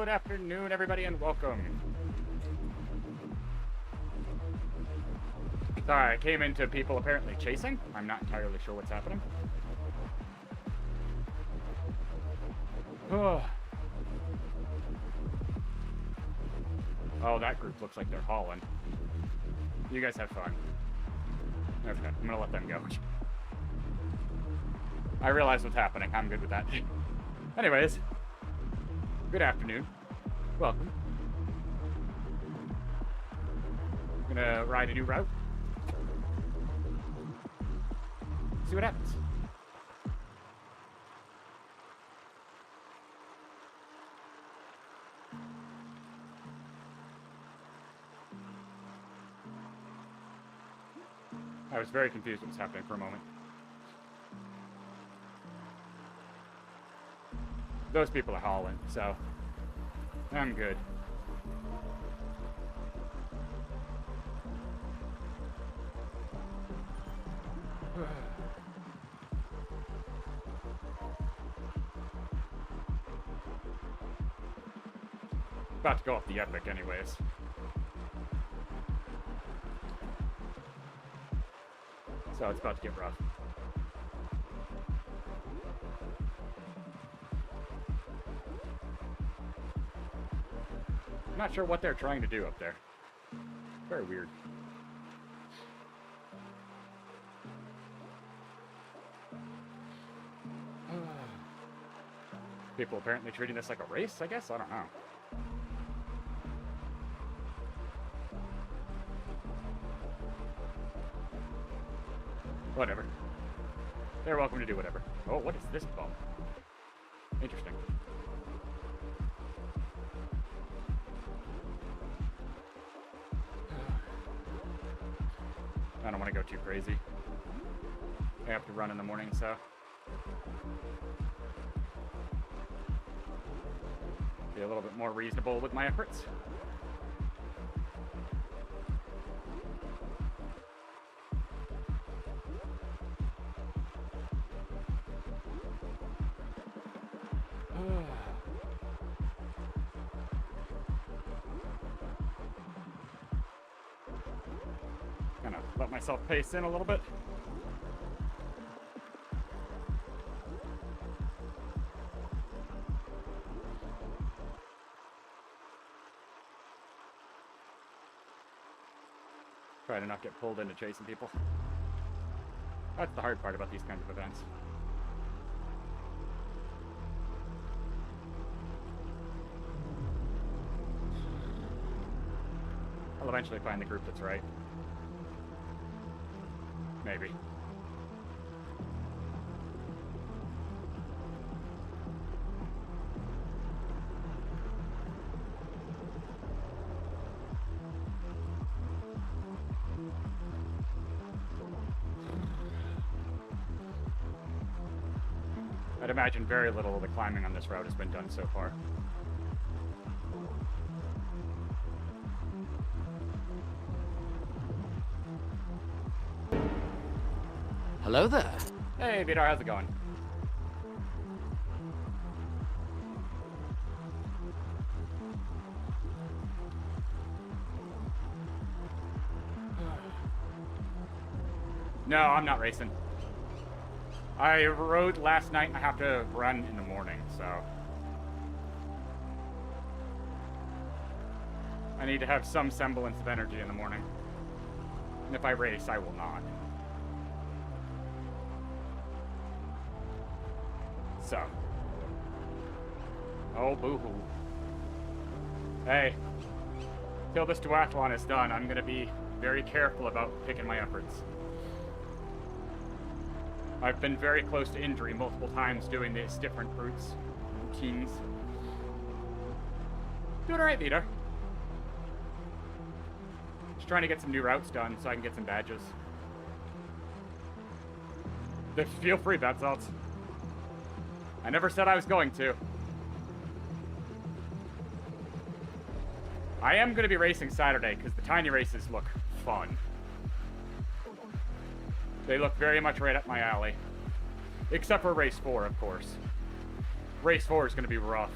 Good afternoon, everybody, and welcome. Sorry, I came into people apparently chasing. I'm not entirely sure what's happening. Oh, that group looks like they're hauling. You guys have fun. Okay, I'm gonna let them go. I realize what's happening. I'm good with that. Anyways, good afternoon. Welcome. Gonna ride a new route. See what happens. I was very confused what was happening for a moment. Those people are hauling, so I'm good. About to go off the epic anyways. So it's about to get rough. I'm not sure what they're trying to do up there. Very weird. People apparently treating this like a race, I guess? I don't know. Whatever. They're welcome to do whatever. Oh, what is this bump? Interesting. I don't want to go too crazy. I have to run in the morning, so be a little bit more reasonable with my efforts. Gonna let myself pace in a little bit. Try to not get pulled into chasing people. That's the hard part about these kinds of events. I'll eventually find the group that's right. Maybe. I'd imagine very little of the climbing on this route has been done so far. Hello there. Hey, Vidar, how's it going? No, I'm not racing. I rode last night and I have to run in the morning, so I need to have some semblance of energy in the morning. And if I race, I will not. So. Oh, boo-hoo. Hey. Till this duathlon is done, I'm going to be very careful about picking my efforts. I've been very close to injury multiple times doing these different routines. Doing alright, Vita. Just trying to get some new routes done so I can get some badges. Feel free, bad salts. I never said I was going to. I am going to be racing Saturday because the tiny races look fun. They look very much right up my alley. Except for race 4, of course. Race 4 is going to be rough.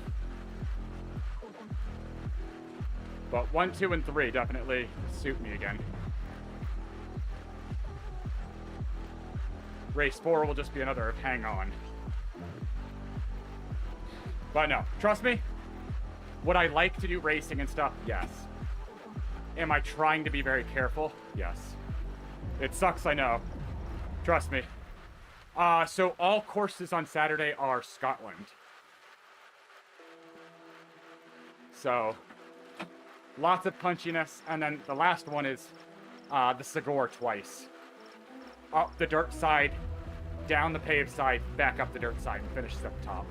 But 1, 2, and 3 definitely suit me again. Race 4 will just be another hang on. But no, trust me, would I like to do racing and stuff? Yes. Am I trying to be very careful? Yes. It sucks, I know. Trust me. So all courses on Saturday are Scotland. So, lots of punchiness, and then the last one is the Segor twice. Up the dirt side, down the paved side, back up the dirt side, and finishes at the top.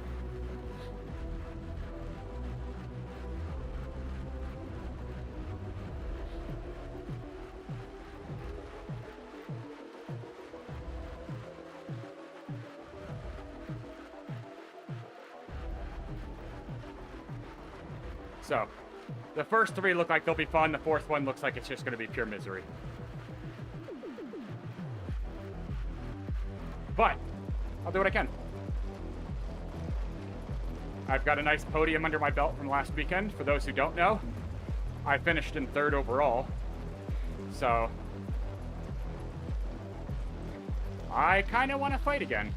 So, the first 3 look like they'll be fun. The 4th one looks like it's just going to be pure misery. But, I'll do what I can. I've got a nice podium under my belt from last weekend. For those who don't know, I finished in 3rd overall. So, I kind of want to fight again.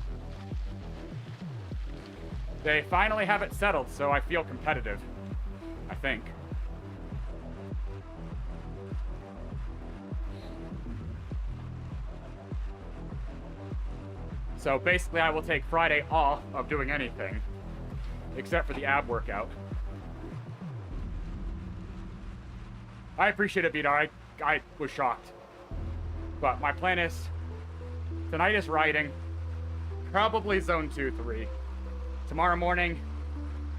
They finally have it settled, so I feel competitive. I think. So basically I will take Friday off of doing anything, except for the ab workout. I appreciate it, Vidar. I was shocked. But my plan is, tonight is riding, probably zone 2, 3. Tomorrow morning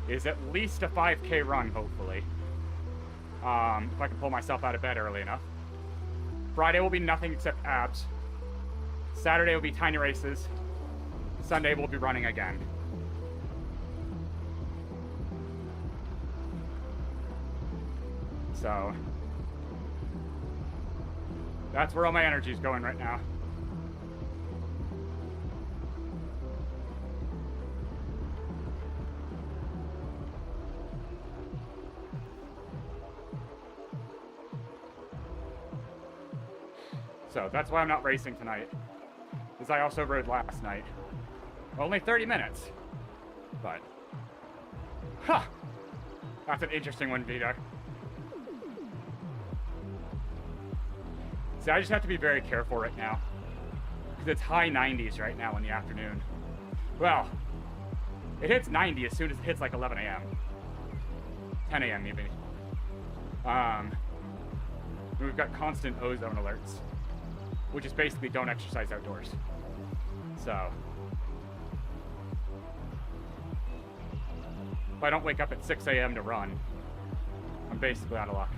is at least a 5K run, hopefully. If I can pull myself out of bed early enough. Friday will be nothing except abs. Saturday will be tiny races. Sunday we'll be running again. So, that's where all my energy is going right now. So that's why I'm not racing tonight. Because I also rode last night. Only 30 minutes. But, huh. That's an interesting one, Vidar. See, I just have to be very careful right now. Because it's high 90s right now in the afternoon. Well, it hits 90 as soon as it hits like 11 a.m. 10 a.m. even. We've got constant ozone alerts, which is basically don't exercise outdoors. So, if I don't wake up at 6 a.m. to run, I'm basically out of luck.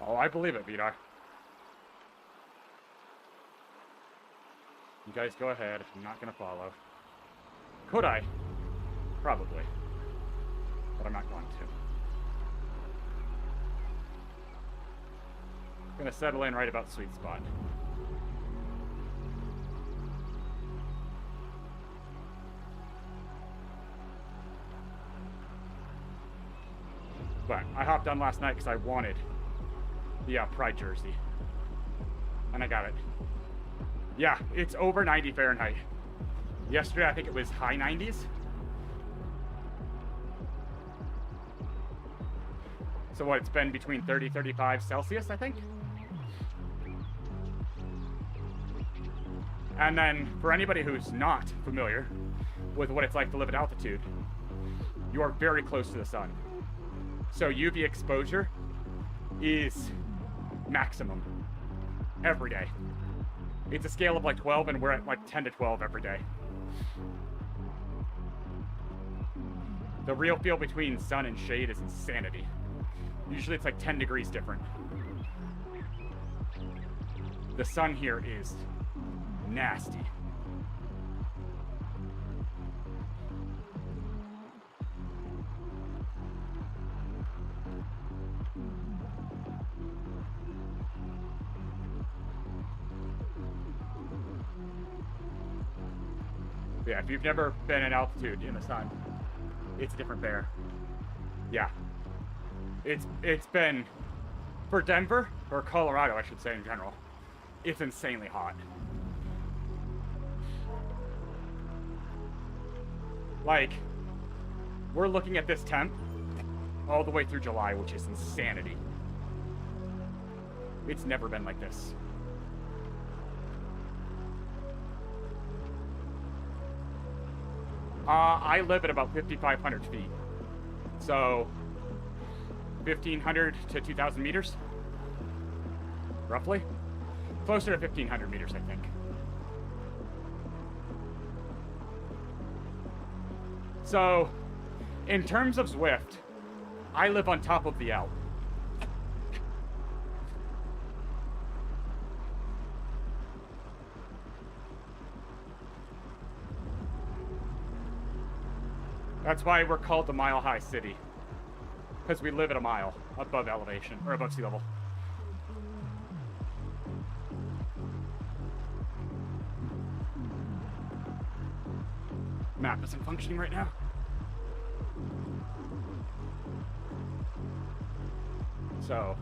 Oh, I believe it, Vidar. You guys go ahead. I'm not going to follow. Could I? Probably. But I'm not going to. I'm going to settle in right about sweet spot. But I hopped on last night because I wanted the Pride jersey. And I got it. Yeah, it's over 90 Fahrenheit. Yesterday, I think it was high 90s. So what, it's been between 30, 35 Celsius, I think? And then, for anybody who's not familiar with what it's like to live at altitude, you are very close to the sun. So UV exposure is maximum every day. It's a scale of like 12, and we're at like 10 to 12 every day. The real feel between sun and shade is insanity. Usually it's like 10 degrees different. The sun here is nasty. Yeah, if you've never been in altitude in the sun, it's a different bear. Yeah. It's been, for Denver, or Colorado, I should say in general, it's insanely hot. Like, we're looking at this temp all the way through July, which is insanity. It's never been like this. I live at about 5,500 feet. So, 1,500 to 2,000 meters, roughly. Closer to 1,500 meters, I think. So, in terms of Zwift, I live on top of the L. That's why we're called the Mile High City. Because we live at a mile above elevation, or above sea level. Map isn't functioning right now. So,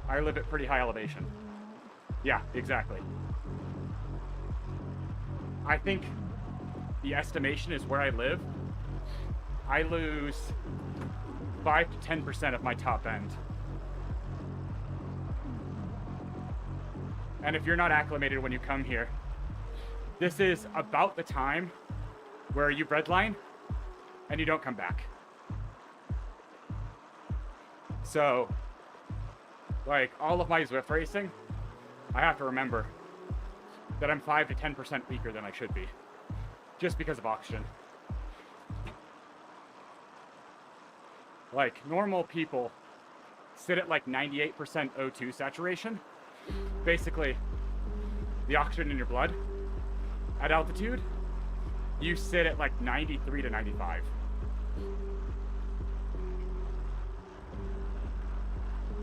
I live at pretty high elevation. Yeah, exactly. I think the estimation is where I live, I lose 5 to 10% of my top end. And if you're not acclimated when you come here, this is about the time where you redline and you don't come back. So, like all of my Zwift racing, I have to remember that I'm 5 to 10% weaker than I should be, just because of oxygen. Like, normal people sit at like 98% O2 saturation. Basically, the oxygen in your blood at altitude, you sit at like 93 to 95.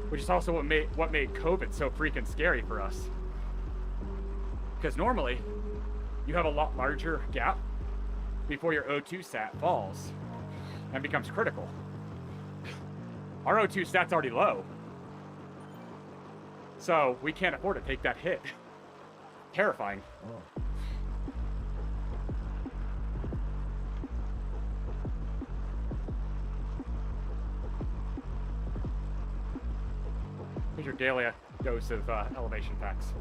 Which is also what made COVID so freaking scary for us. Because normally, you have a lot larger gap before your O2 sat falls and becomes critical. Our O2 stat's already low. So we can't afford to take that hit. Terrifying. Oh. Here's your daily dose of elevation packs.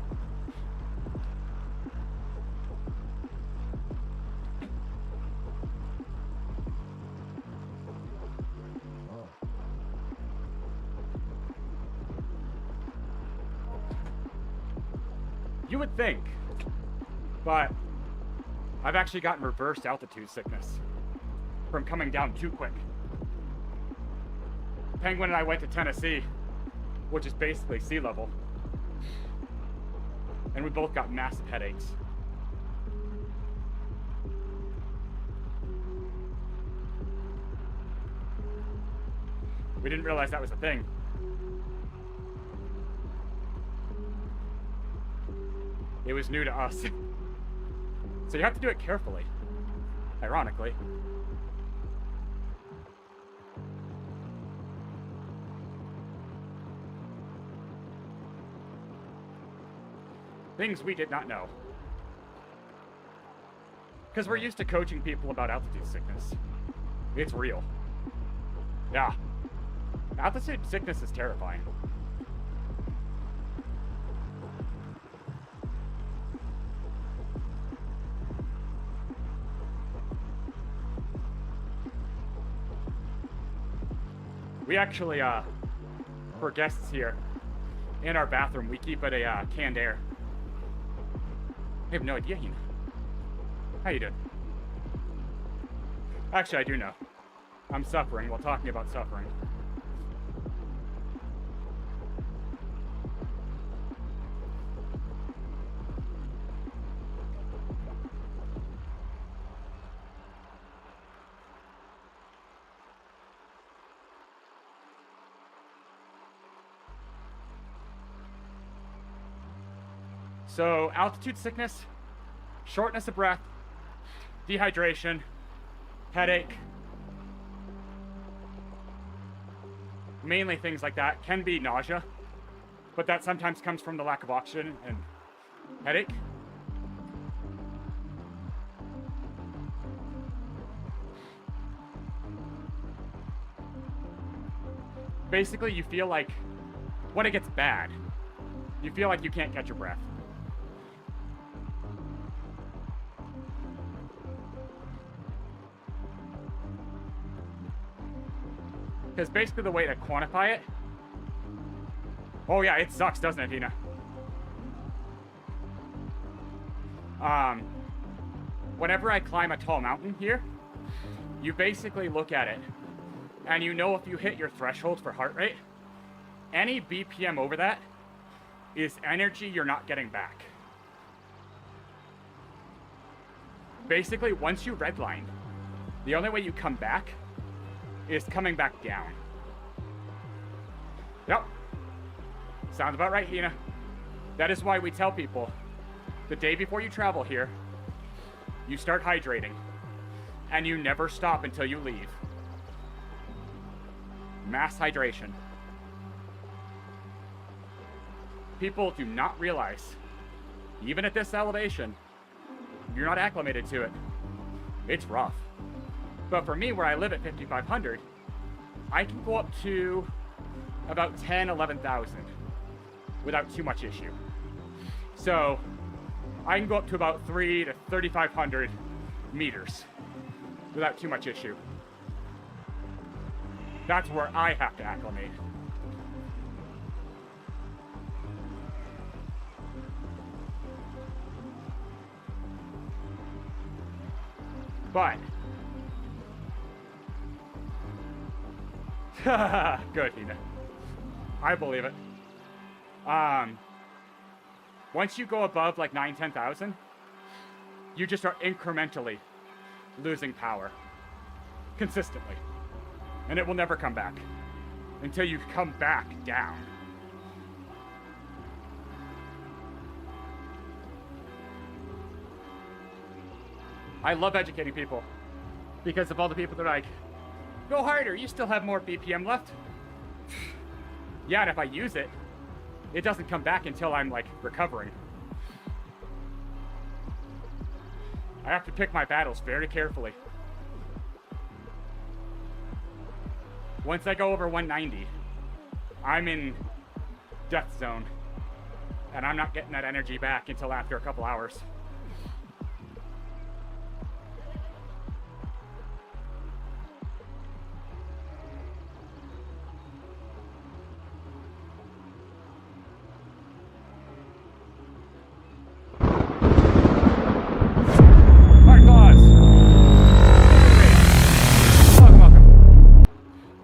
You would think, but I've actually gotten reversed altitude sickness from coming down too quick. Penguin and I went to Tennessee, which is basically sea level, and we both got massive headaches. We didn't realize that was a thing. It was new to us. So you have to do it carefully, ironically. Things we did not know. Because we're used to coaching people about altitude sickness. It's real. Yeah. Altitude sickness is terrifying. We actually, for guests here, in our bathroom, we keep it a canned air. I have no idea, Hina. How you doing? Actually, I do know. I'm suffering while talking about suffering. So altitude sickness, shortness of breath, dehydration, headache, mainly things like that. Can be nausea, but that sometimes comes from the lack of oxygen and headache. Basically, you feel like when it gets bad, you feel like you can't catch your breath. Because basically the way to quantify it... Oh yeah, it sucks, doesn't it, Hina? Whenever I climb a tall mountain here, you basically look at it, and you know if you hit your threshold for heart rate, any BPM over that is energy you're not getting back. Basically, once you redline, the only way you come back is coming back down. Yep. Sounds about right, Hina. That is why we tell people, the day before you travel here, you start hydrating, and you never stop until you leave. Mass hydration. People do not realize, even at this elevation, you're not acclimated to it. It's rough. But for me, where I live at 5,500, I can go up to about 10, 11,000 without too much issue. So I can go up to about 3 to 3,500 meters without too much issue. That's where I have to acclimate. But good, Hina. I believe it. Once you go above like 9, 10,000, you just start incrementally losing power consistently. And it will never come back until you come back down. I love educating people because of all the people that are like, go harder, you still have more BPM left. Yeah, and if I use it, it doesn't come back until I'm like recovering. I have to pick my battles very carefully. Once I go over 190, I'm in death zone, and I'm not getting that energy back until after a couple hours.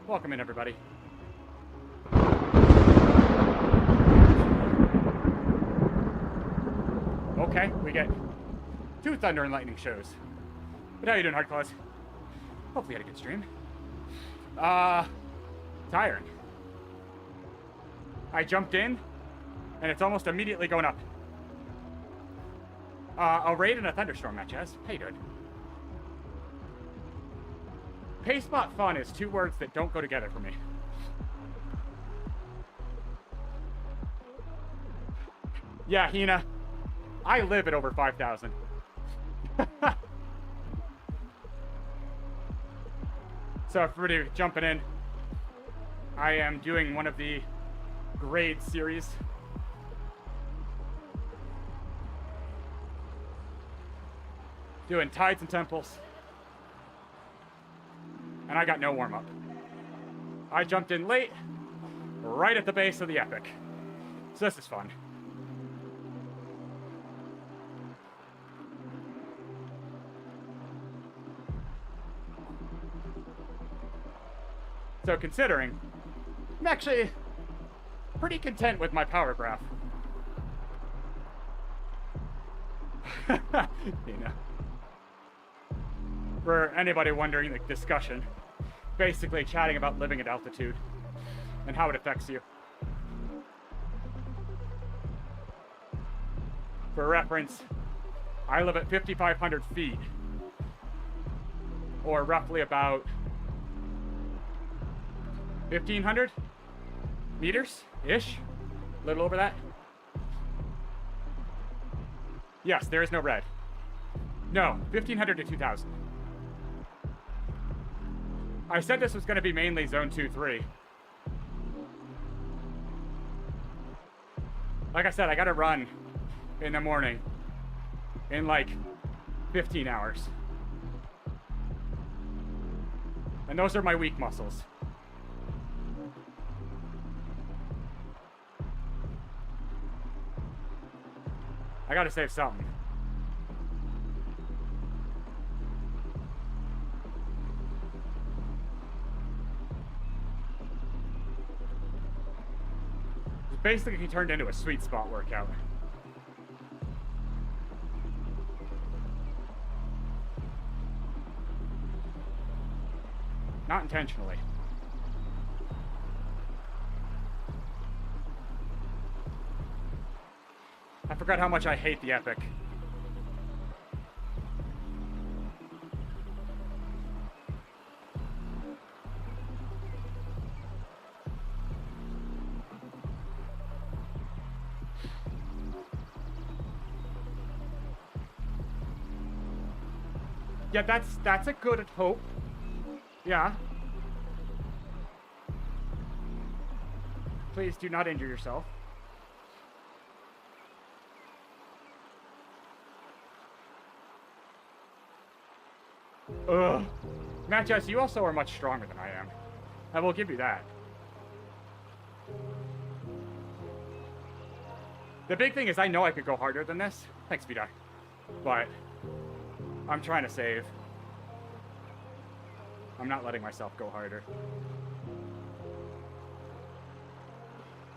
Welcome in, everybody. Okay, we get 2 Thunder and Lightning shows. But how you doing, Hardclaws? Hopefully you had a good stream. Tiring. I jumped in, and it's almost immediately going up. A raid and a thunderstorm match, yes? How you doing? Pace spot fun is 2 words that don't go together for me. Yeah, Hina. I live at over 5,000. So for everybody jumping in, I am doing one of the grade series. Doing tides and temples. And I got no warm-up. I jumped in late, right at the base of the epic. So this is fun. So considering, I'm actually pretty content with my power graph. You know. For anybody wondering, the discussion, basically chatting about living at altitude and how it affects you. For reference, I live at 5,500 feet, or roughly about 1,500 meters-ish, a little over that. Yes, there is no red. No, 1,500 to 2,000. I said this was going to be mainly zone 2-3. Like I said, I got to run in the morning in like 15 hours. And those are my weak muscles. I gotta save something. It's basically turned into a sweet spot workout. Not intentionally. I forgot how much I hate the Epic. Yeah, that's a good hope. Yeah. Please do not injure yourself. Ugh. Matches, you also are much stronger than I am. I will give you that. The big thing is I know I could go harder than this. Thanks, Vidar. But I'm trying to save. I'm not letting myself go harder.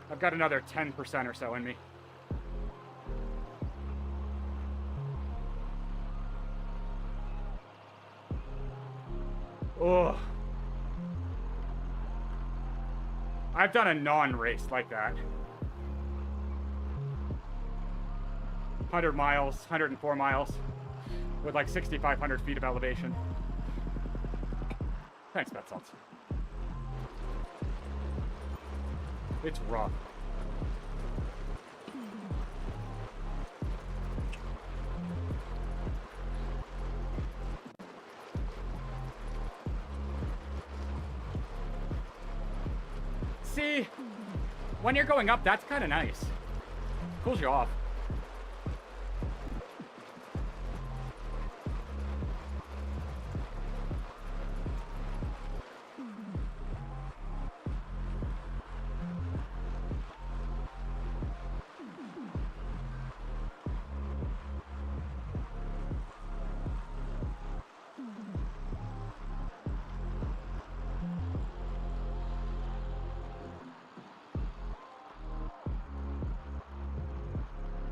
I've got another 10% or so in me. Ugh. I've done a non-race like that. 100 miles, 104 miles, with like 6,500 feet of elevation. Thanks, Pet Salts. It's rough. See, when you're going up, that's kind of nice. Cools you off.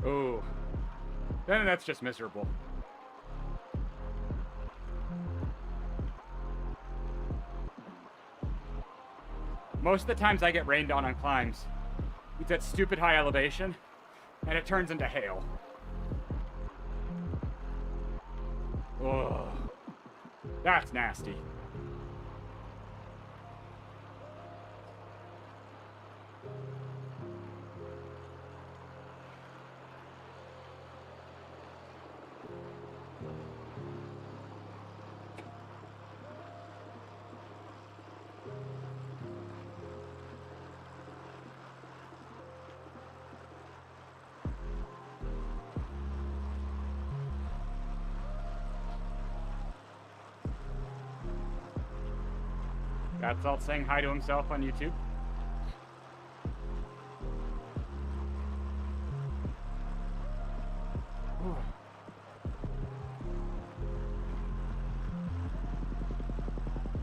Ooh. Then that's just miserable. Most of the times I get rained on climbs, it's at stupid high elevation, and it turns into hail. Ugh. That's nasty. That's all saying hi to himself on YouTube.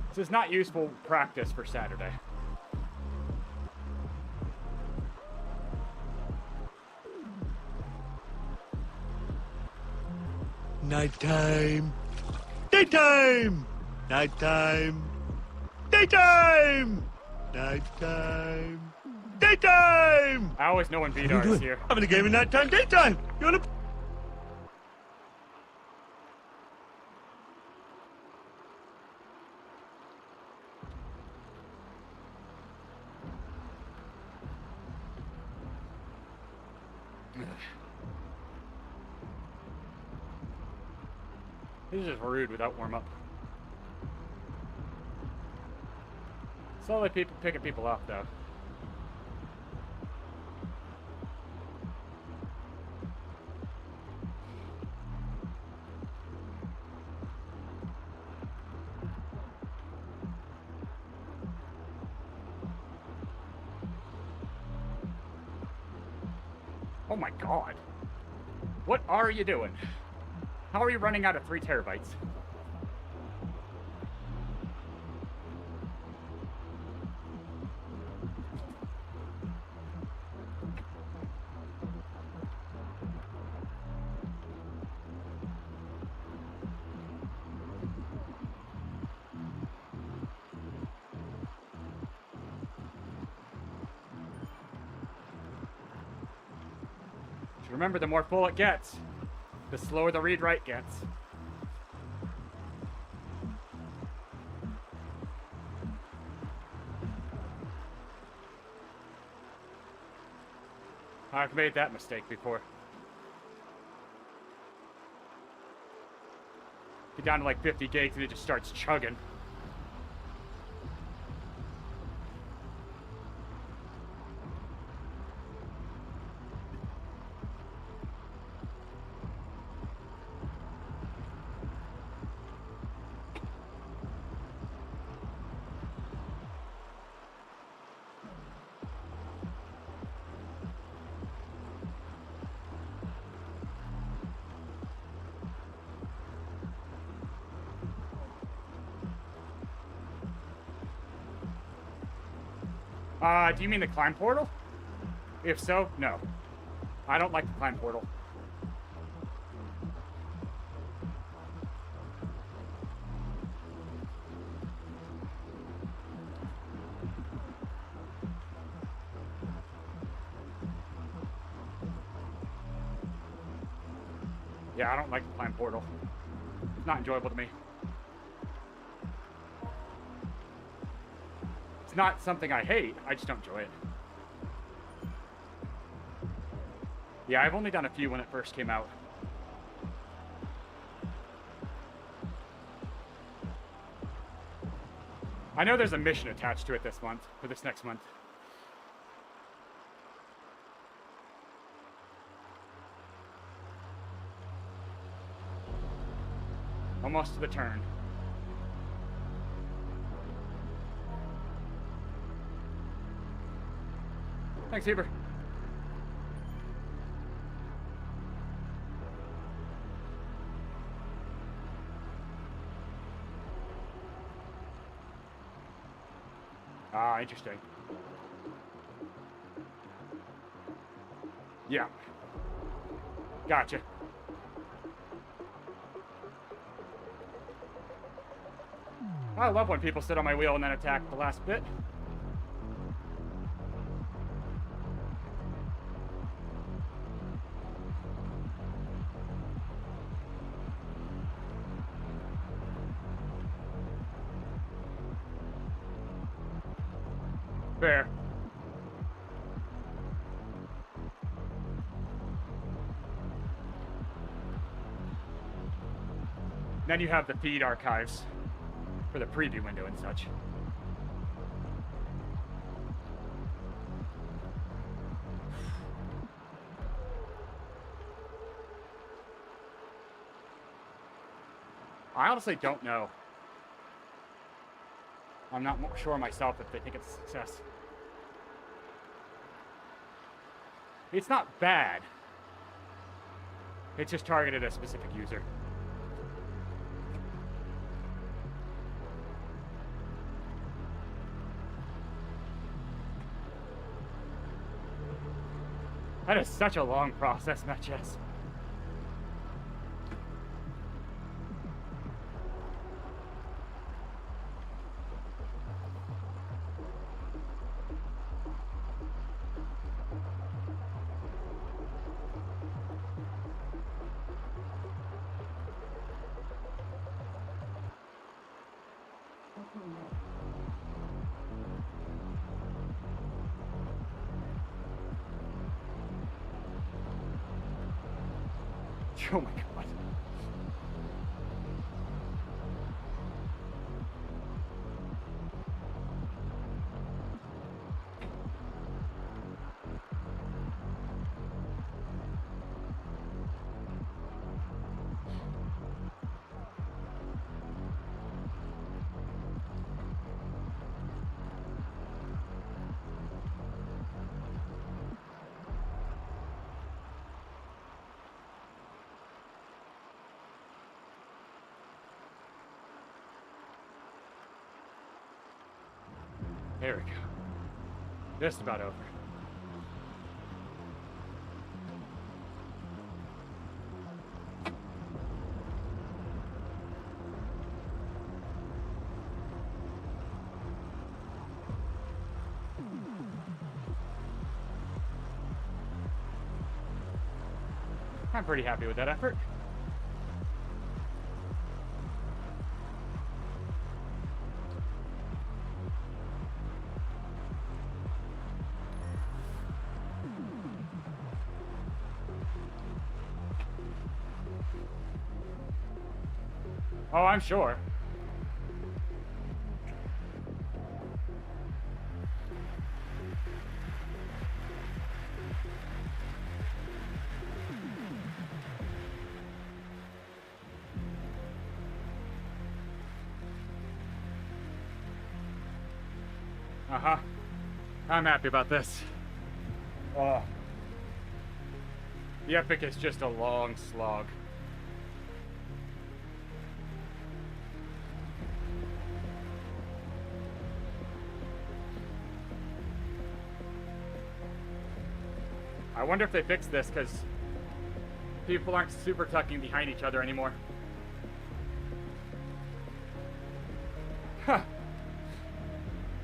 This is not useful practice for Saturday. Nighttime. Daytime. Nighttime. Daytime. Nighttime. Daytime. I always know when Vidar is here. Having a game in nighttime, daytime. You wanna? This is just rude without warm-up. Slowly picking people up, though. Oh my god. What are you doing? How are you running out of 3 terabytes? Remember, the more full it gets, the slower the read-write gets. I've made that mistake before. Get down to like 50 gigs and it just starts chugging. Do you mean the climb portal? If so, no. I don't like the climb portal. Yeah, I don't like the climb portal. It's not enjoyable to me. It's not something I hate, I just don't enjoy it. Yeah, I've only done a few when it first came out. I know there's a mission attached to it this month, for this next month. Almost to the turn. Thanks, Heber. Ah, interesting. Yeah. Gotcha. I love when people sit on my wheel and then attack the last bit. Fair. Then you have the feed archives for the preview window and such. I honestly don't know. I'm not sure myself if they think it's a success. It's not bad. It's just targeted at a specific user. That is such a long process, Matches. Oh my god. There we go. Just about over. I'm pretty happy with that effort. Oh, I'm sure. Uh-huh. I'm happy about this. Oh. The epic is just a long slog. I wonder if they fixed this because people aren't super tucking behind each other anymore. Huh.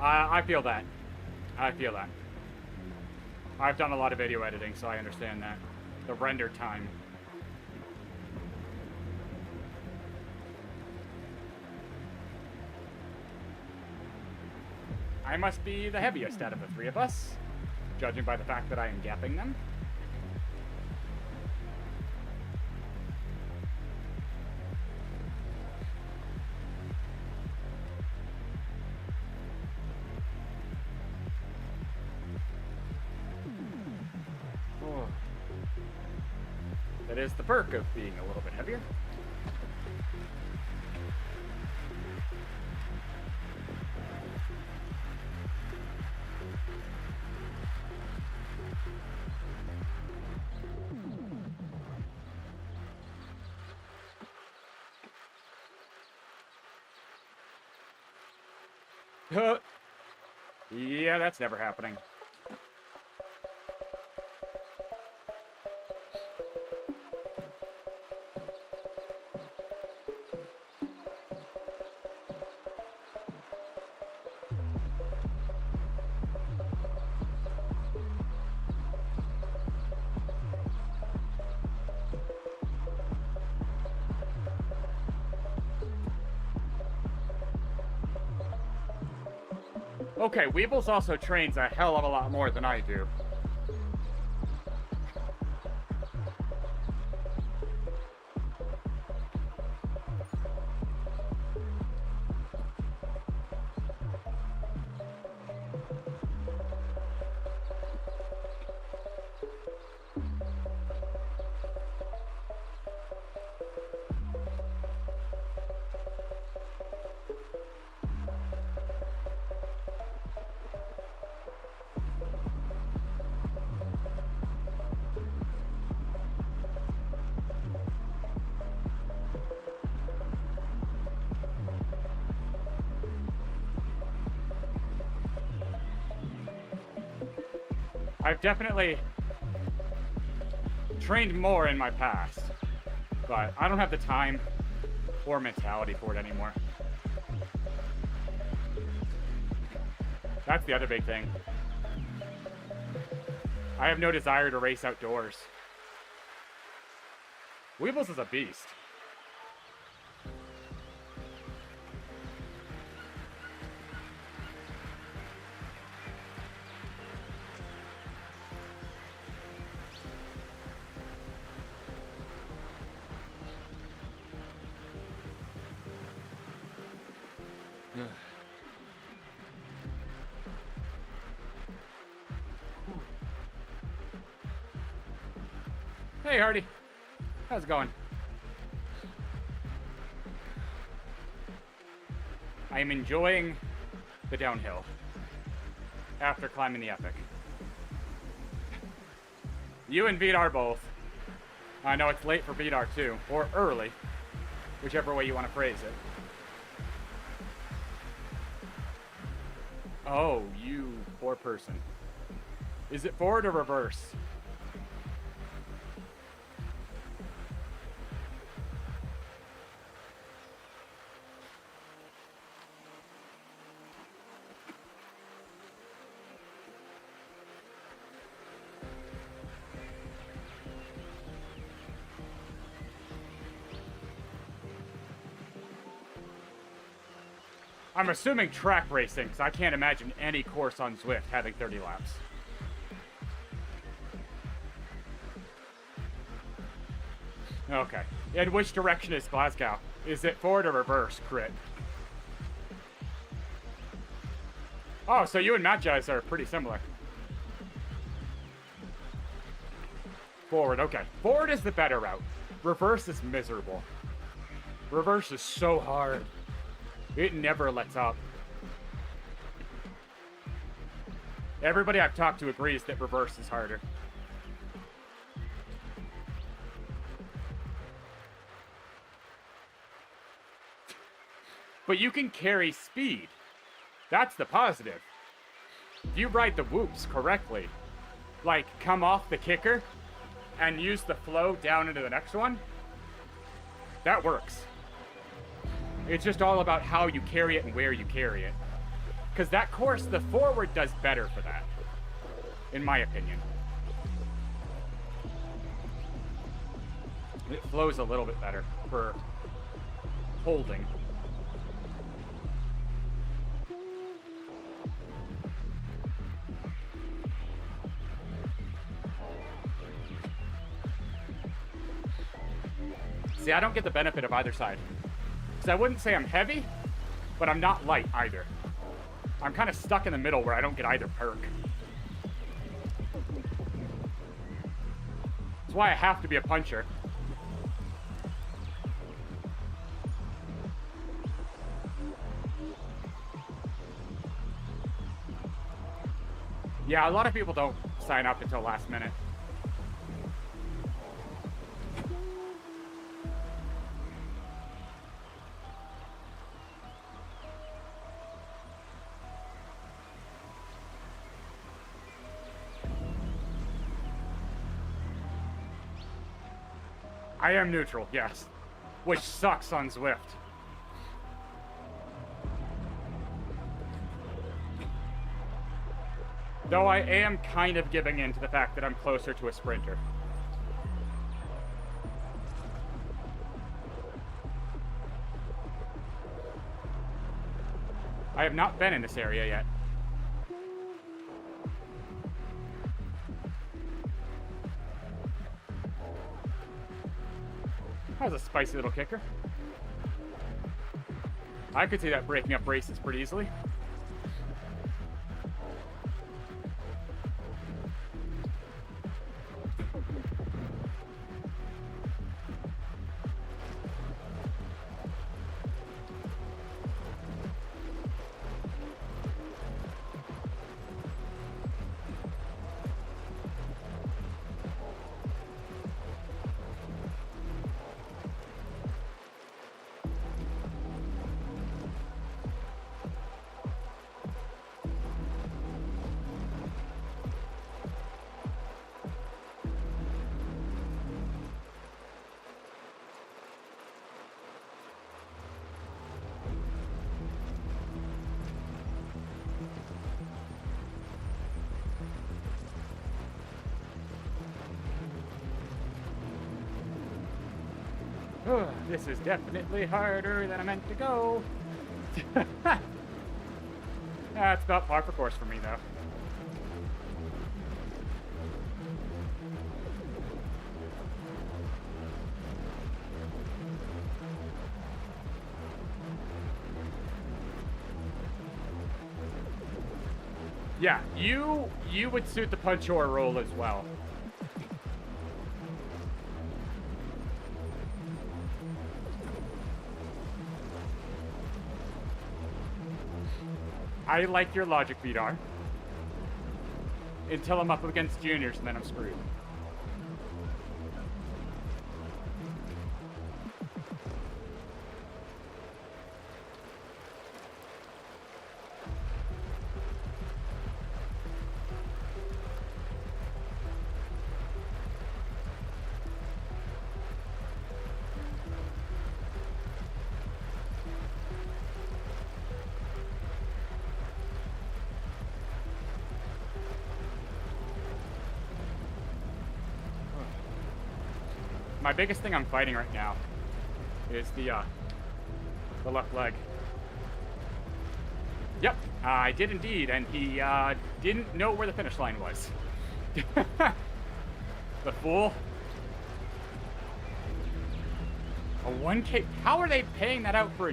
I feel that. I feel that. I've done a lot of video editing, so I understand that. The render time. I must be the heaviest out of the three of us, judging by the fact that I am gapping them. Oh. That is the perk of being a little bit heavier. Yeah, that's never happening. Okay, Weebles also trains a hell of a lot more than I do. I've definitely trained more in my past, but I don't have the time or mentality for it anymore. That's the other big thing. I have no desire to race outdoors. Weebles is a beast. Hey, Hardy. How's it going? I am enjoying the downhill after climbing the epic. You and Vidar both. I know it's late for Vidar too, or early, whichever way you want to phrase it. Oh, you poor person. Is it forward or reverse? I'm assuming track racing, because I can't imagine any course on Zwift having 30 laps. Okay. In which direction is Glasgow? Is it forward or reverse, Crit? Oh, so you and Matt Jazz are pretty similar. Forward, okay. Forward is the better route. Reverse is miserable. Reverse is so hard. It never lets up. Everybody I've talked to agrees that reverse is harder. But you can carry speed. That's the positive. If you ride the whoops correctly, like come off the kicker and use the flow down into the next one, that works. It's just all about how you carry it and where you carry it. Because that course, the forward does better for that, in my opinion. It flows a little bit better for holding. See, I don't get the benefit of either side. Because I wouldn't say I'm heavy, but I'm not light either. I'm kind of stuck in the middle where I don't get either perk. That's why I have to be a puncher. Yeah, a lot of people don't sign up until last minute. I am neutral, yes. Which sucks on Zwift. Though I am kind of giving in to the fact that I'm closer to a sprinter. I have not been in this area yet. That was a spicy little kicker. I could see that breaking up races pretty easily. This is definitely harder than I meant to go. That's about par for course for me, though. Yeah, you would suit the punch-or role as well. I like your logic, Vidar. Until I'm up against juniors, and then I'm screwed. my biggest thing I'm fighting right now is the left leg. Yep, I did indeed, and he didn't know where the finish line was. The fool. A 1K. How are they paying that out for?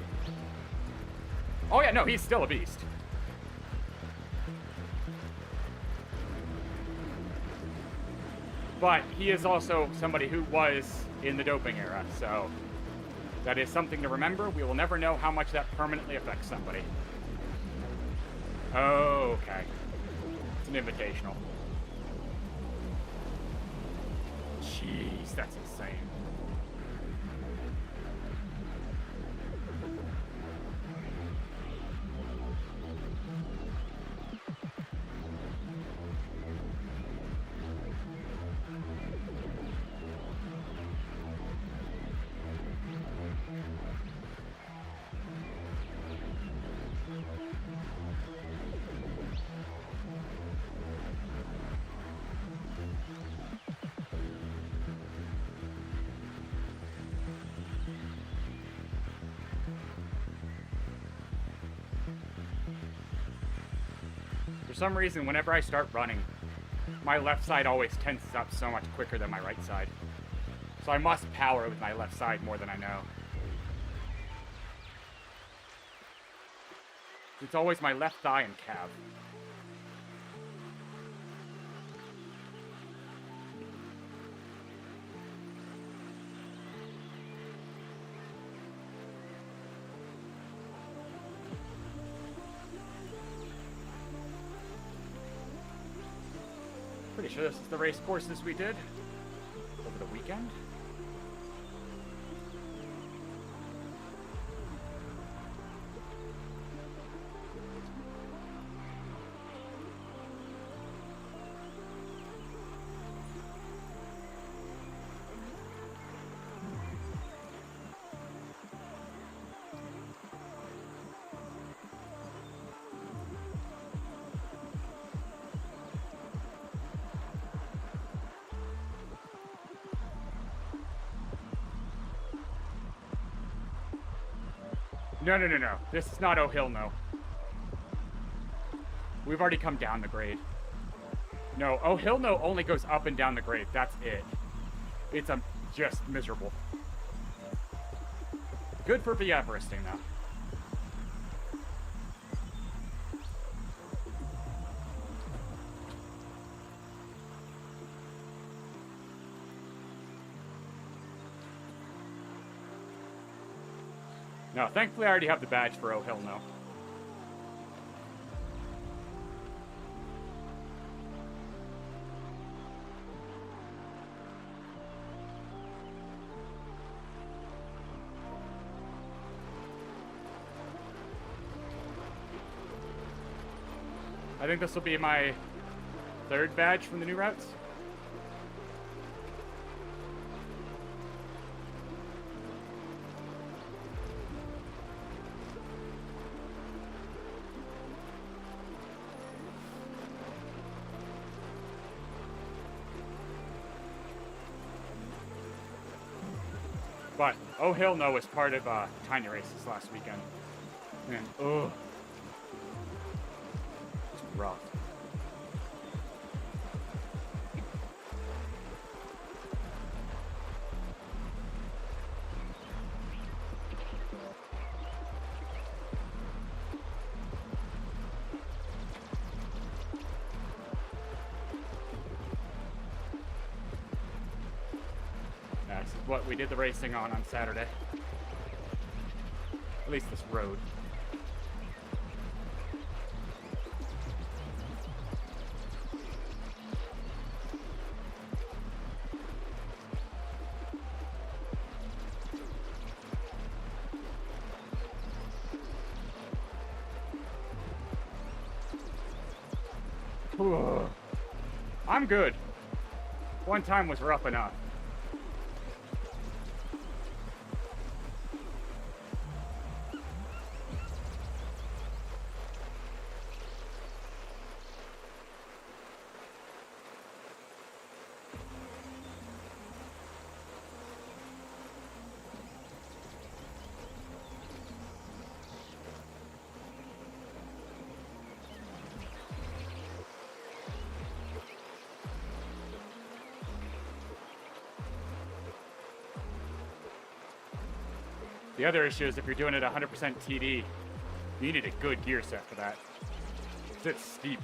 Oh yeah, no, he's still a beast. But he is also somebody who was in the doping era, so that is something to remember. We will never know how much that permanently affects somebody. Oh, okay. It's an invitational. Jeez, that's insane. For some reason, whenever I start running, my left side always tenses up so much quicker than my right side. So I must power with my left side more than I know. It's always my left thigh and calf. Pretty sure this is the race courses we did over the weekend. No. This is not Oh Hill No. We've already come down the grade. No, Oh Hill No only goes up and down the grade. That's it. It's just miserable. Good for the Everesting, though. No, thankfully I already have the badge for Oh Hill No. I think this will be my third badge from the new routes. But Oh Hill No was part of Tiny Races last weekend. And ugh. It's rough. This is what we did the racing on Saturday. At least this road. Ugh. I'm good. One time was rough enough. The other issue is if you're doing it 100% TD, you need a good gear set for that. 'Cause it's steep.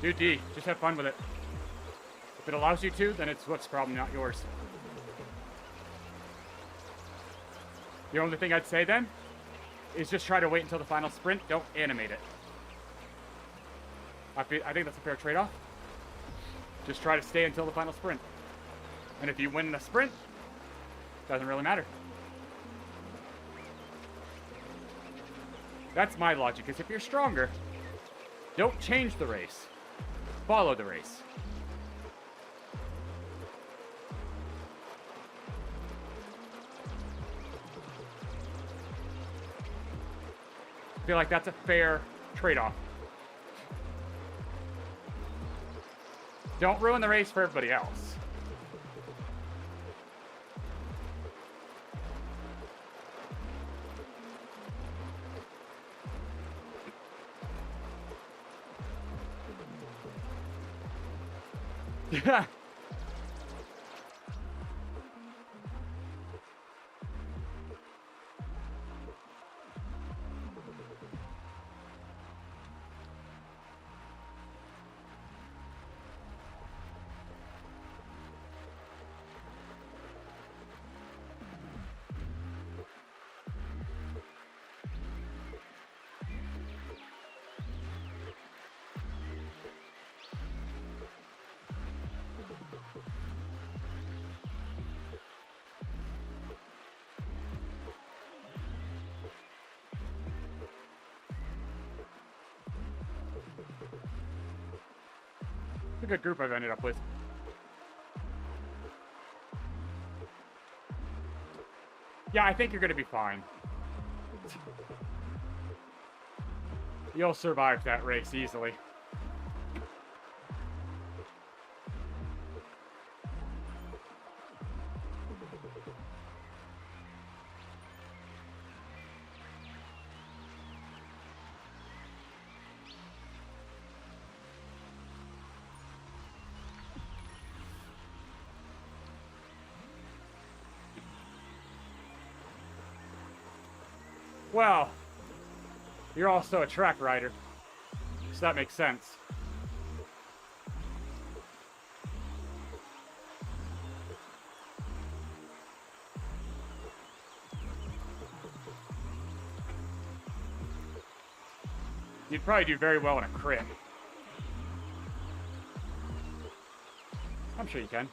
Do D. Just have fun with it. If it allows you to, then it's Zwift's problem, not yours. The only thing I'd say then is just try to wait until the final sprint. Don't animate it. I think that's a fair trade-off. Just try to stay until the final sprint. And if you win the sprint, doesn't really matter. That's my logic, is if you're stronger, don't change the race. Follow the race. I feel like that's a fair trade-off. Don't ruin the race for everybody else. Yeah. It's a good group I've ended up with. Yeah, I think you're gonna be fine. You'll survive that race easily. Well, you're also a track rider, so that makes sense. You'd probably do very well in a crit. I'm sure you can.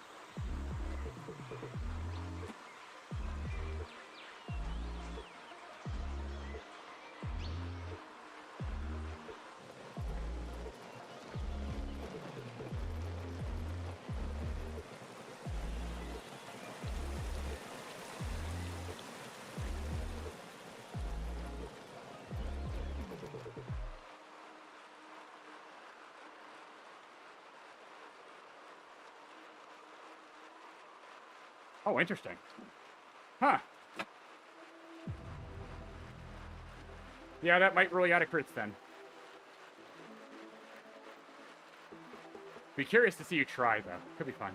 Oh, interesting. Huh. Yeah, that might rule you out of crits then. Be curious to see you try, though. Could be fun.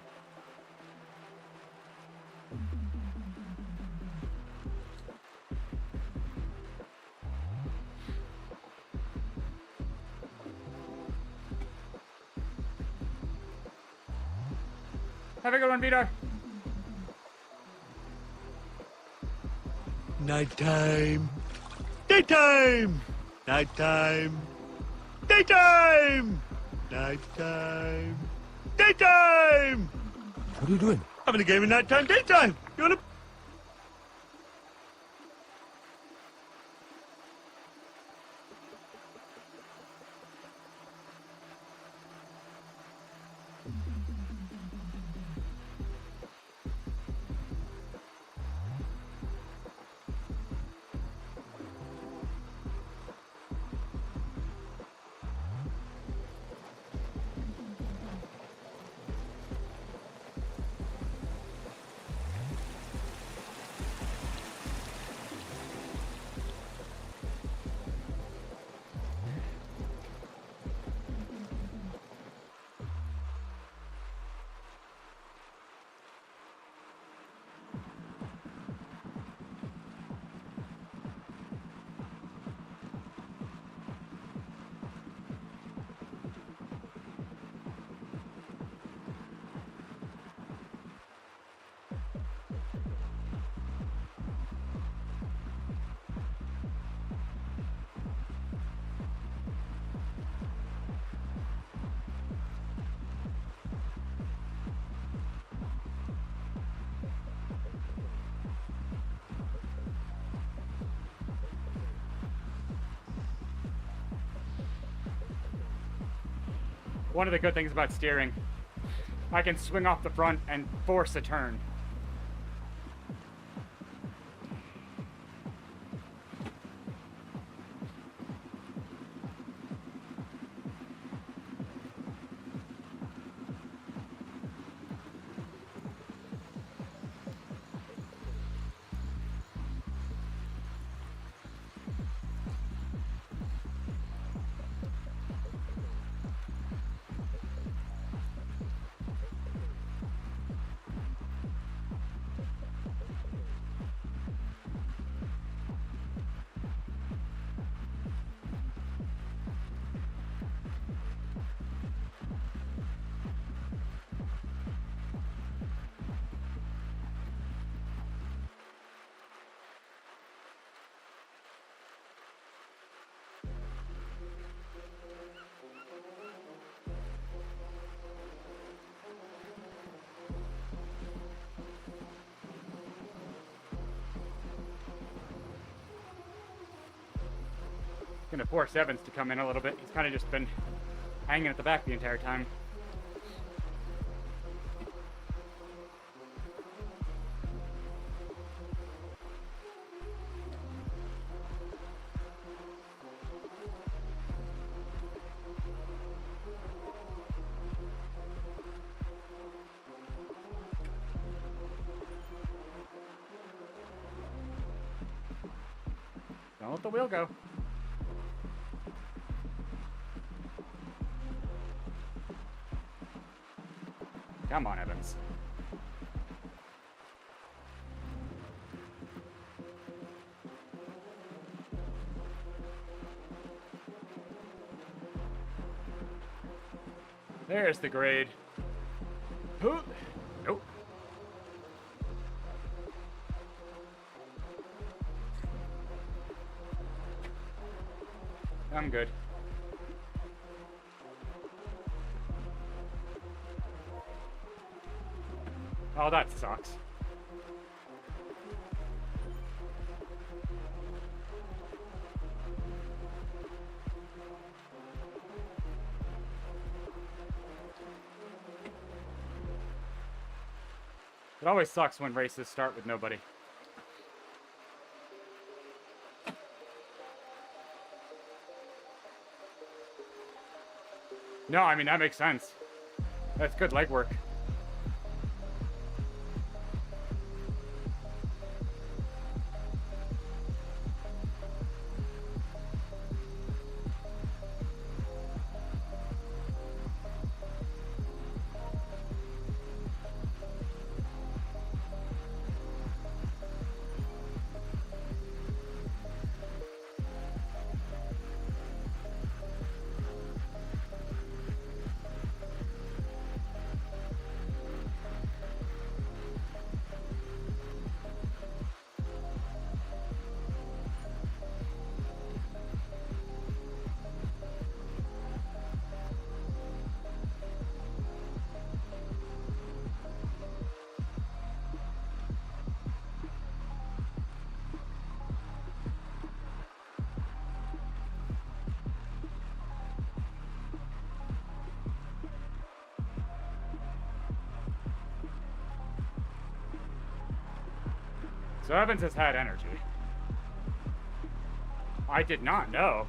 Have a good one, Vito. Nighttime. Daytime. Nighttime. Daytime. Nighttime. Daytime. What are you doing? Having a game of nighttime, daytime. You wanna? One of the good things about steering, I can swing off the front and force a turn. Gonna force Evans to come in a little bit. He's kind of just been hanging at the back the entire time. Don't let the wheel go. Come on, Evans. There's the grade. Nope. I'm good. Oh, that sucks. It always sucks when races start with nobody. No, I mean, that makes sense. That's good legwork. So Evans has had energy. I did not know.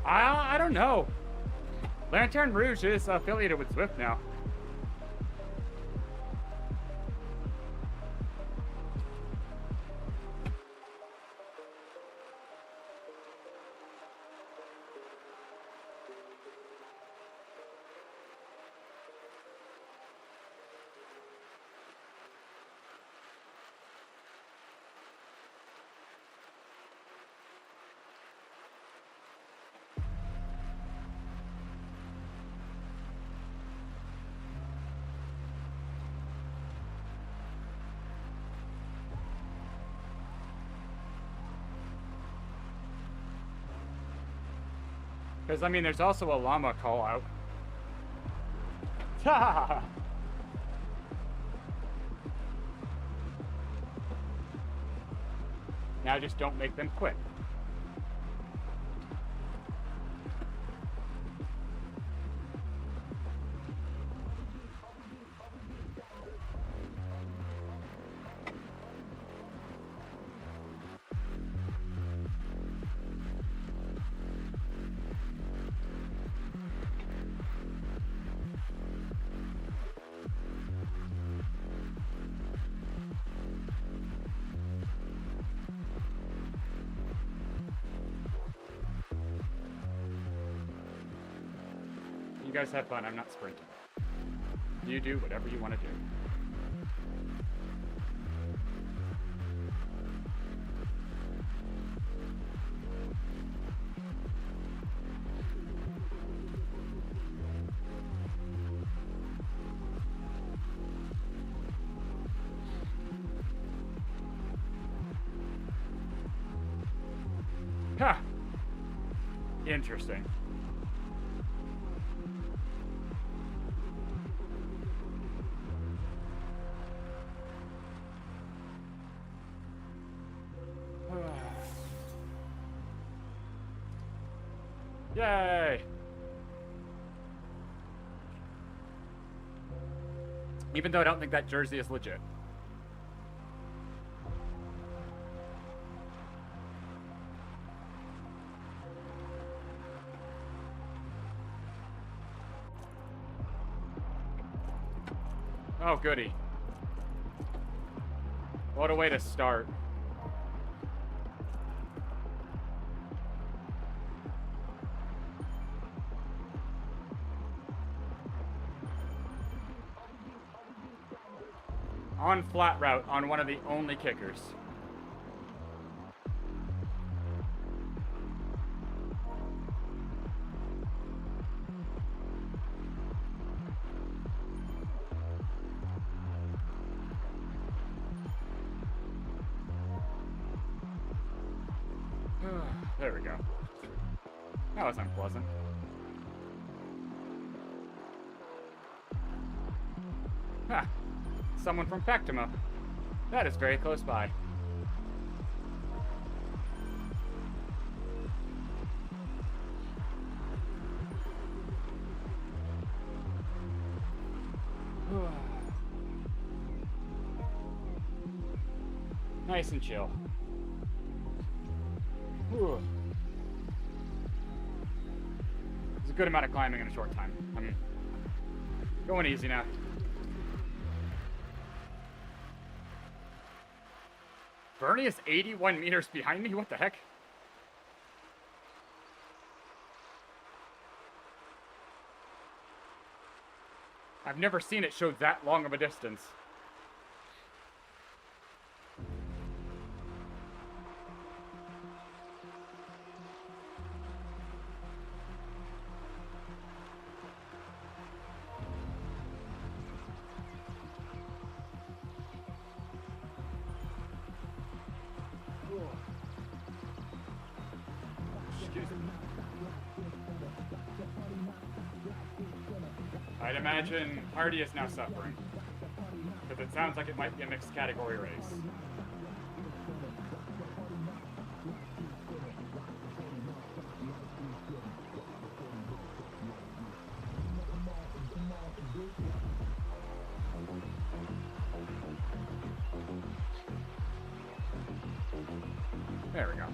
I don't know. Lanterne Rouge is affiliated with Zwift now. Because, I mean, there's also a llama call out. Now just don't make them quit. You guys have fun. I'm not sprinting. You do whatever you want to do. Huh. Interesting. Yay! Even though I don't think that jersey is legit. Oh, goody. What a way to start. On flat route on one of the only kickers. There we go. That was unpleasant. Ha! Someone from Pectima. That is very close by. Nice and chill. Whew. There's a good amount of climbing in a short time. I'm going easy now. Bernie is 81 meters behind me? What the heck? I've never seen it show that long of a distance. I'd imagine Hardy is now suffering, because it sounds like it might be a mixed category race. There we go.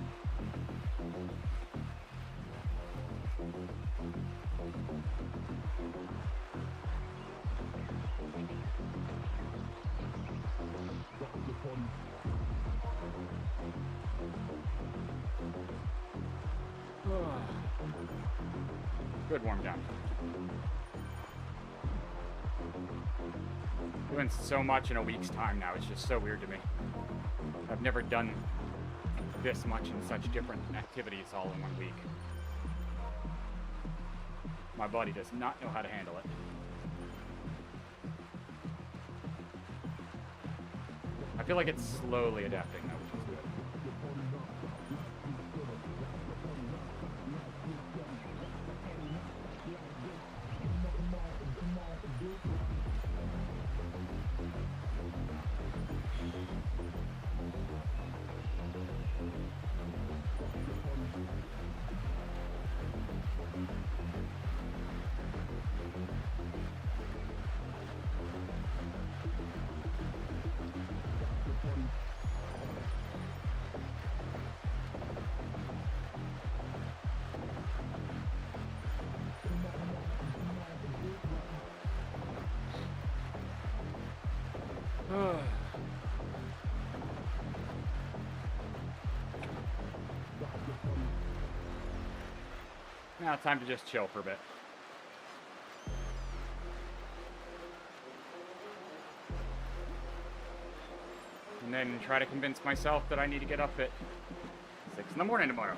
Good warm down. Doing so much in a week's time now, it's just so weird to me. I've never done this much in such different activities all in 1 week. My body does not know how to handle it. I feel like it's slowly adapting though, which is good. Now it's time to just chill for a bit. And then try to convince myself that I need to get up at 6 in the morning tomorrow.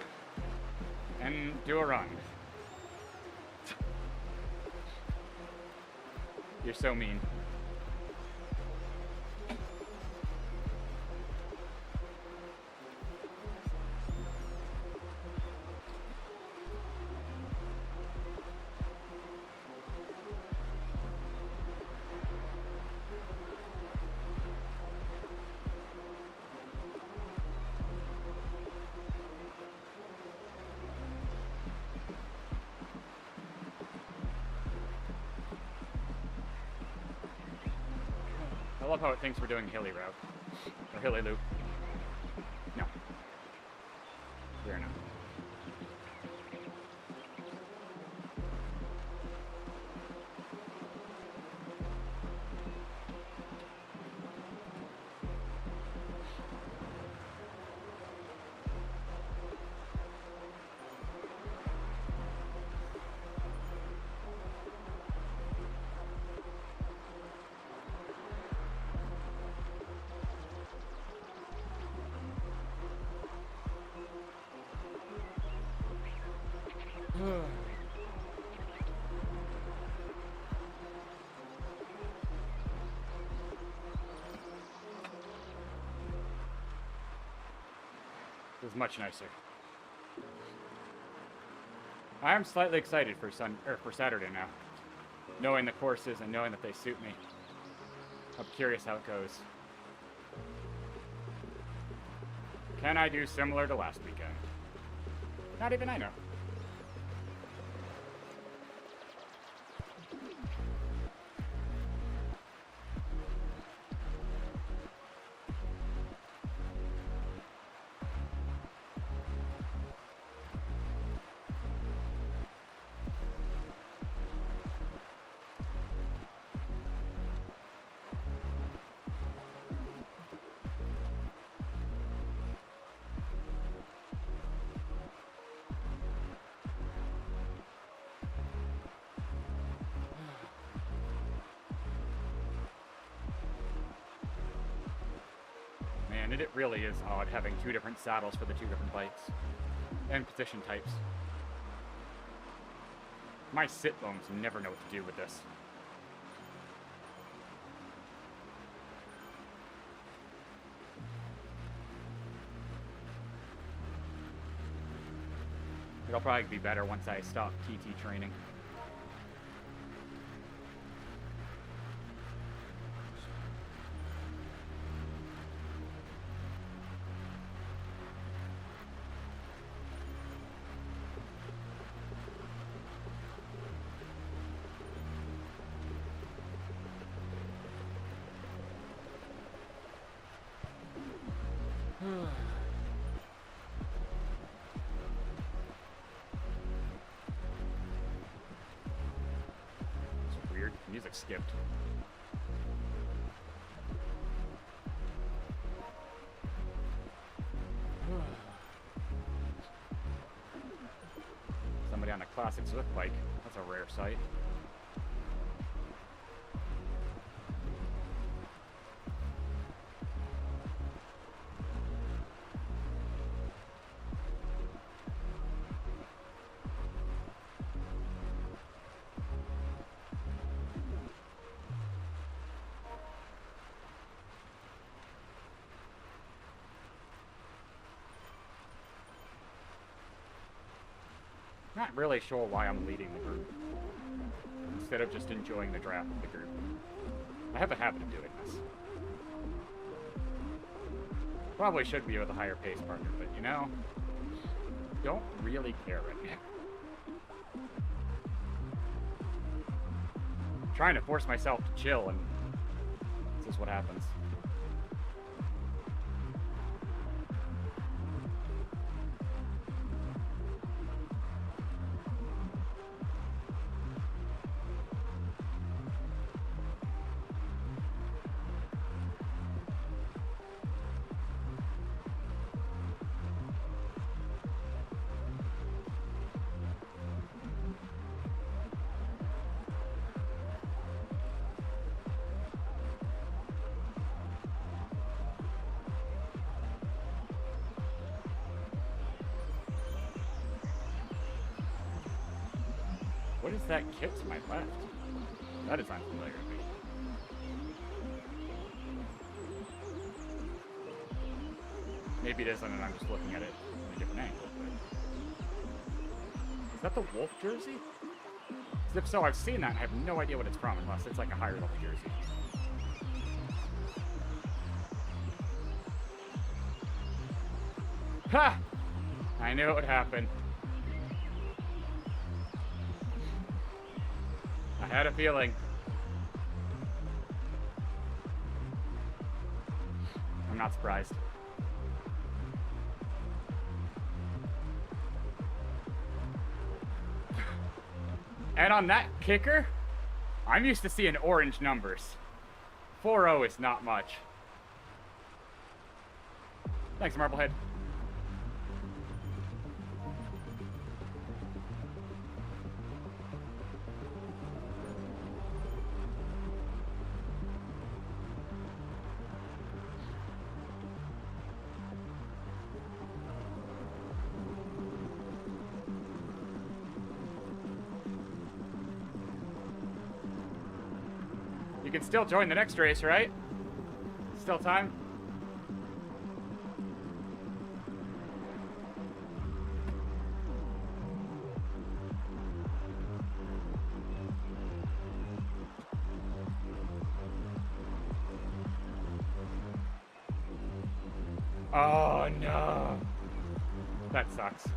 And do a run. You're so mean. I love how it thinks we're doing hilly route. Or hilly loop. No. We're not. This is much nicer. I am slightly excited for Saturday now, knowing the courses and knowing that they suit me. I'm curious how it goes. Can I do similar to last weekend? Not even I know. And it really is odd having two different saddles for the two different bikes and position types. My sit bones never know what to do with this. It'll probably be better once I stop TT training. It's weird. Music skipped. Somebody on a classic Zwift bike. That's a rare sight. Not really sure why I'm leading the group, instead of just enjoying the draft of the group. I have a habit of doing this. Probably should be with a higher pace partner, but you know, don't really care right now. I'm trying to force myself to chill, and this is what happens. What is that kit to my left? That is unfamiliar to me. Maybe it isn't and I'm just looking at it from a different angle. Is that the Wolf jersey? 'Cause if so, I've seen that and I have no idea what it's from unless it's like a higher level jersey. Ha! I knew it would happen. I had a feeling. I'm not surprised. And on that kicker, I'm used to seeing orange numbers. 4-0 is not much. Thanks, Marblehead. You can still join the next race, right? Still time? Oh no. That sucks.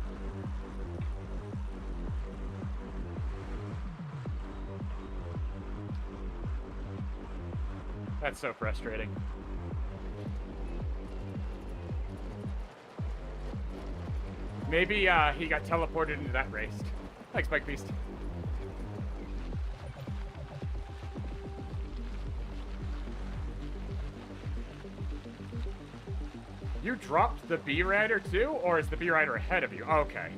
That's so frustrating. Maybe he got teleported into that race. Thanks, Bike Beast. You dropped the B Rider too, or is the B Rider ahead of you? Okay.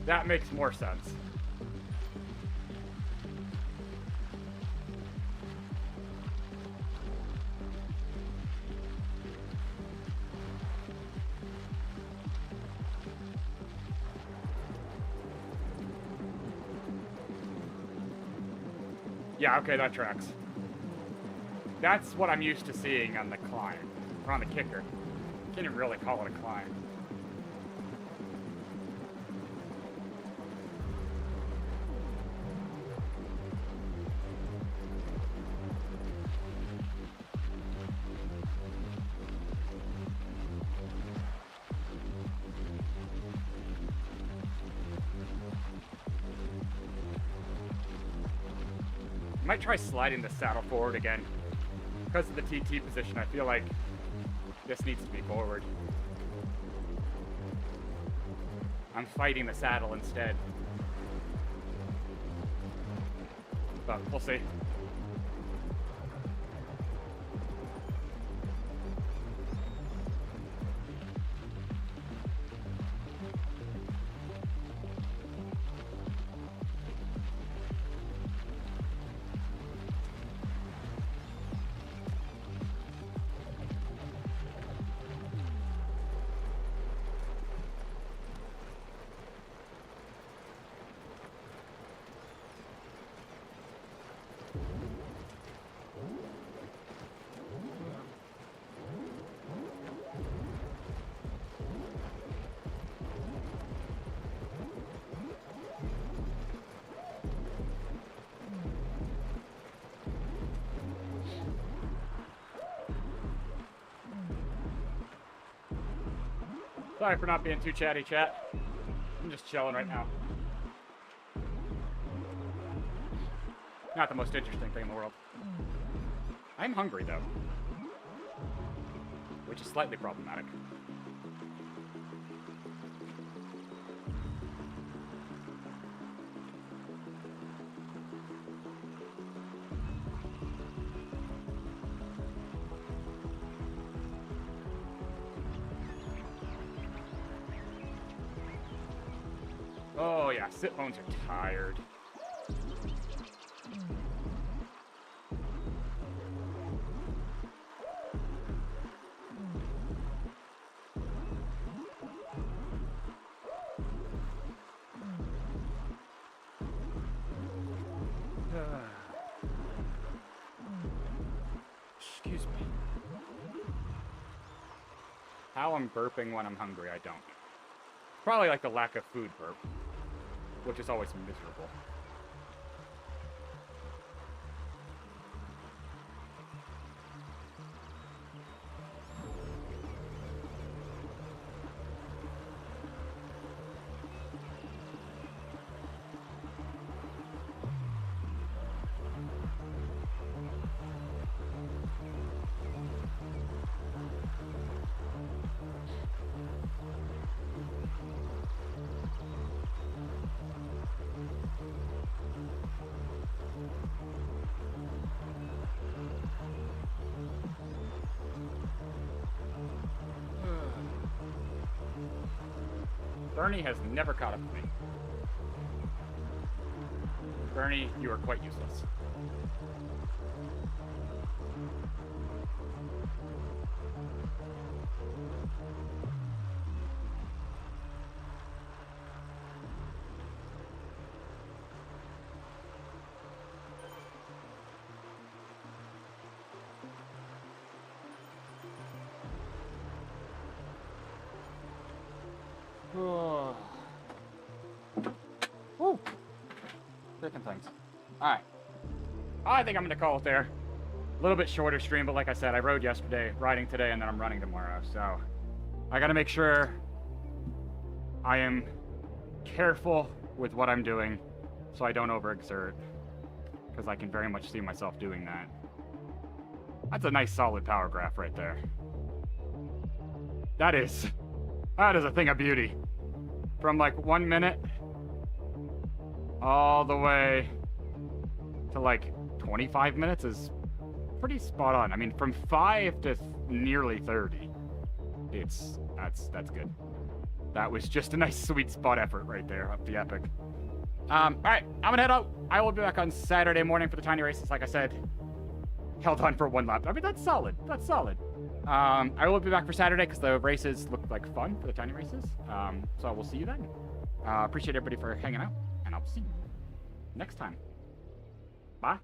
That makes more sense. Yeah, okay, that tracks. That's what I'm used to seeing on the climb. Or on the kicker. Can't even really call it a climb. Might try sliding the saddle forward again. Because of the TT position, I feel like this needs to be forward. I'm fighting the saddle instead. But we'll see. Sorry for not being too chatty, chat. I'm just chilling right now. Not the most interesting thing in the world. I'm hungry, though. Which is slightly problematic. Oh yeah, sit bones are tired. how I'm burping when I'm hungry, I don't know. Probably like the lack of food burp, which is always miserable. Bernie has never caught up with me. Bernie, you are quite useless. Woo! Freaking things. Alright. I think I'm going to call it there. A little bit shorter stream, but like I said, I rode yesterday, riding today, and then I'm running tomorrow. So I got to make sure I am careful with what I'm doing so I don't overexert, because I can very much see myself doing that. That's a nice solid power graph right there. That is a thing of beauty. From like 1 minute all the way to like 25 minutes is pretty spot on. I mean, from 5 to nearly 30, that's good. That was just a nice sweet spot effort right there up the epic. All right, I'm gonna head out. I will be back on Saturday morning for the tiny races. Like I said, held on for 1 lap. I mean, that's solid. That's solid. I will be back for Saturday because the races look like fun for the tiny races. So we'll see you then. Appreciate everybody for hanging out, and I'll see you next time. Bye.